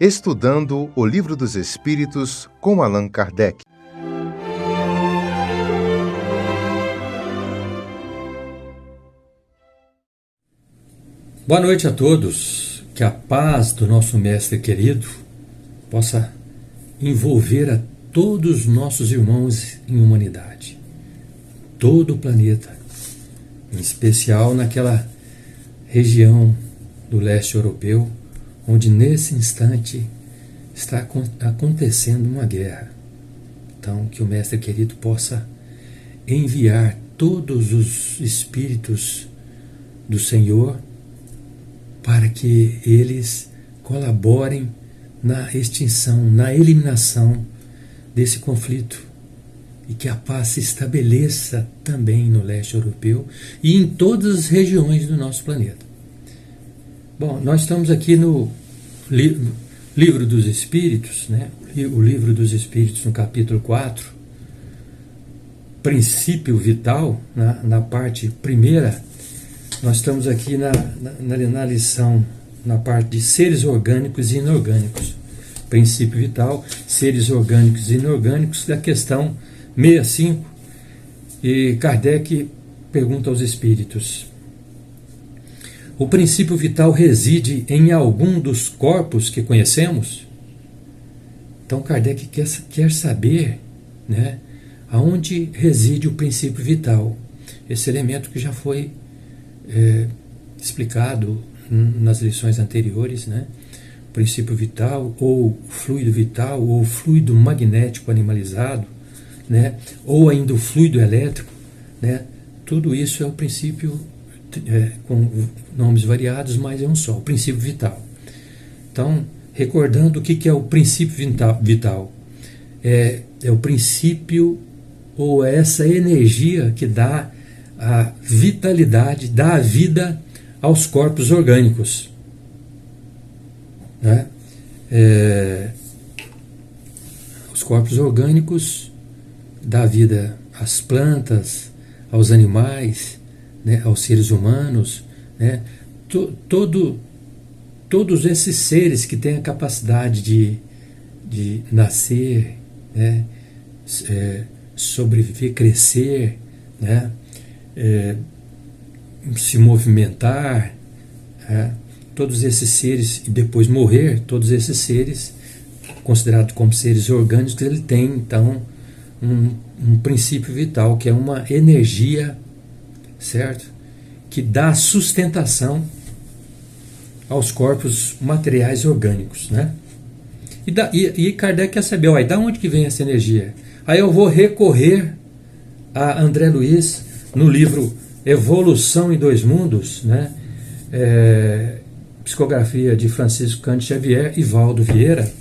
Estudando o Livro dos Espíritos com Allan Kardec. Boa noite a todos. Que a paz do nosso Mestre querido possa envolver a todos os nossos irmãos em humanidade, todo o planeta, em especial naquela região do leste europeu, onde nesse instante está acontecendo uma guerra. Então, que o Mestre querido possa enviar todos os espíritos do Senhor para que eles colaborem na extinção, na eliminação desse conflito, e que a paz se estabeleça também no leste europeu e em todas as regiões do nosso planeta. Bom, nós estamos aqui no Livro dos Espíritos, né? O Livro dos Espíritos, no capítulo 4, Princípio Vital, na parte primeira. Nós estamos aqui na lição, na parte de seres orgânicos e inorgânicos. Princípio vital, seres orgânicos e inorgânicos, da questão 65. E Kardec pergunta aos espíritos: o princípio vital reside em algum dos corpos que conhecemos? Então Kardec quer saber, né, aonde reside o princípio vital. Esse elemento que já foi explicado nas lições anteriores, né? O princípio vital, ou fluido vital, ou fluido magnético animalizado, né? Ou ainda o fluido elétrico, né? Tudo isso é o princípio, com nomes variados, mas é um só, o princípio vital. Então, recordando o que é o princípio vital, é o princípio, ou essa energia que dá a vitalidade, dá a vida aos corpos orgânicos, né? Os corpos orgânicos dá vida às plantas, aos animais, né? Aos seres humanos, né? Todos esses seres que têm a capacidade de nascer, né? Sobreviver, crescer, né? Se movimentar, todos esses seres, e depois morrer, todos esses seres, considerados como seres orgânicos, ele tem então um princípio vital, que é uma energia, certo? Que dá sustentação aos corpos materiais orgânicos, né? E Kardec quer saber, da onde que vem essa energia? Aí eu vou recorrer a André Luiz, no livro Evolução em Dois Mundos, né? Psicografia de Francisco Cândido Xavier e Valdo Vieira,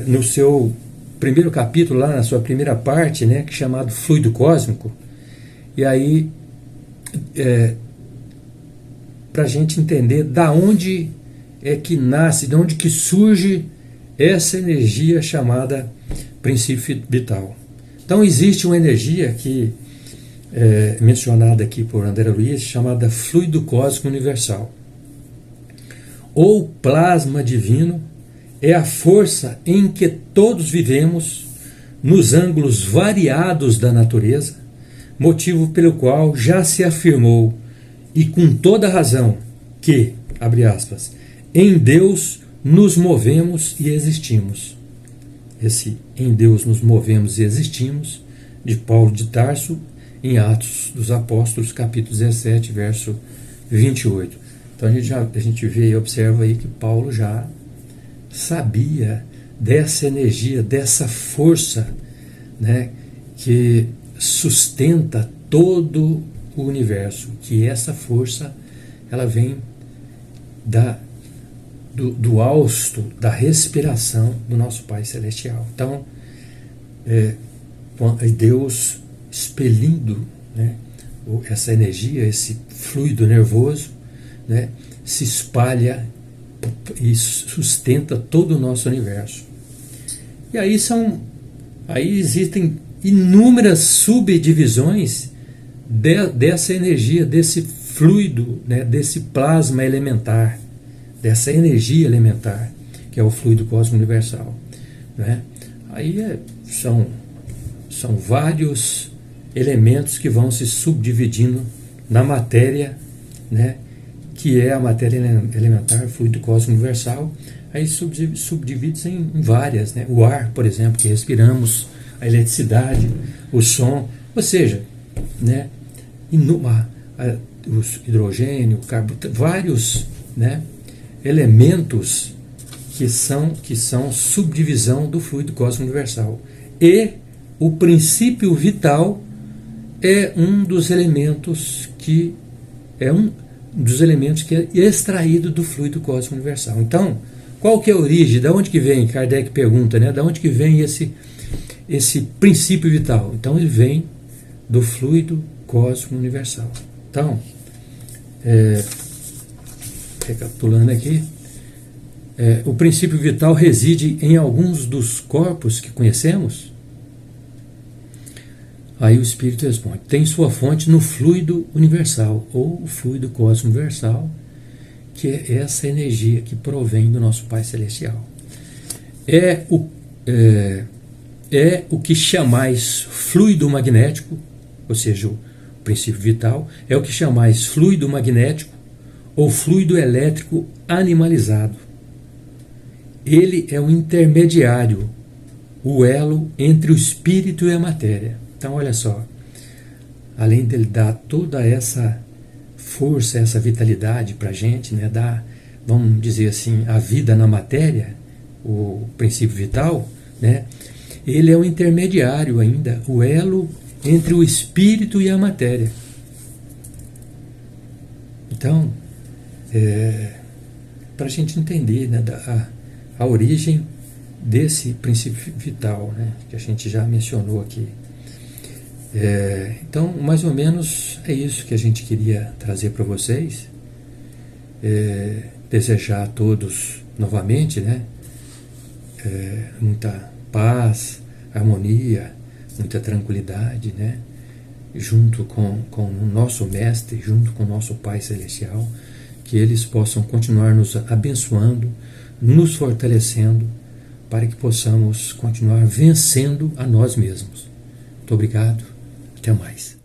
no seu primeiro capítulo, lá na sua primeira parte, né, que é chamado Fluido Cósmico. E aí, para a gente entender da onde é que nasce, de onde que surge essa energia chamada princípio vital. Então existe uma energia que mencionada aqui por André Luiz, chamada fluido cósmico universal, ou plasma divino. É a força em que todos vivemos nos ângulos variados da natureza, motivo pelo qual já se afirmou, e com toda razão, que, abre aspas, em Deus nos movemos e existimos. Esse em Deus nos movemos e existimos, de Paulo de Tarso, em Atos dos Apóstolos, capítulo 17, verso 28. Então a gente vê e observa aí que Paulo já sabia dessa energia, dessa força, né, que sustenta todo o universo, que essa força ela vem do hausto, da respiração do nosso Pai Celestial. Então, Deus expelindo, né, essa energia, esse fluido nervoso, né, se espalha e sustenta todo o nosso universo. E aí existem inúmeras subdivisões dessa energia, desse fluido, né, desse plasma elementar, dessa energia elementar, que é o fluido cósmico universal, né? Aí são vários elementos que vão se subdividindo na matéria, né? Que é a matéria elementar, fluido cósmico universal. Aí subdivide-se em várias, né? O ar, por exemplo, que respiramos, a eletricidade, o som, ou seja, né? O hidrogênio, o carbono, vários, né? Elementos que são subdivisão do fluido cósmico universal. E o princípio vital é um dos elementos que é extraído do fluido cósmico universal. Então, qual que é a origem? Da onde que vem? Kardec pergunta, né? Da onde que vem esse princípio vital? Então, ele vem do fluido cósmico universal. Então, recapitulando aqui, o princípio vital reside em alguns dos corpos que conhecemos? Aí o Espírito responde: tem sua fonte no fluido universal, ou o fluido cósmico universal, que é essa energia que provém do nosso Pai Celestial. É o que chamais fluido magnético, ou seja, o princípio vital, é o que chamais fluido magnético ou fluido elétrico animalizado. Ele é o intermediário, o elo entre o espírito e a matéria. Então, olha só, além dele dar toda essa força, essa vitalidade para a gente, né, dar, vamos dizer assim, a vida na matéria, o princípio vital, né, ele é o intermediário ainda, o elo entre o espírito e a matéria. Então, para a gente entender, né, a origem desse princípio vital, né, que a gente já mencionou aqui. Então, mais ou menos é isso que a gente queria trazer para vocês. Desejar a todos novamente, né, muita paz, harmonia, muita tranquilidade, né, junto com o nosso Mestre, junto com o nosso Pai Celestial, que eles possam continuar nos abençoando, nos fortalecendo, para que possamos continuar vencendo a nós mesmos. Muito obrigado. Até mais.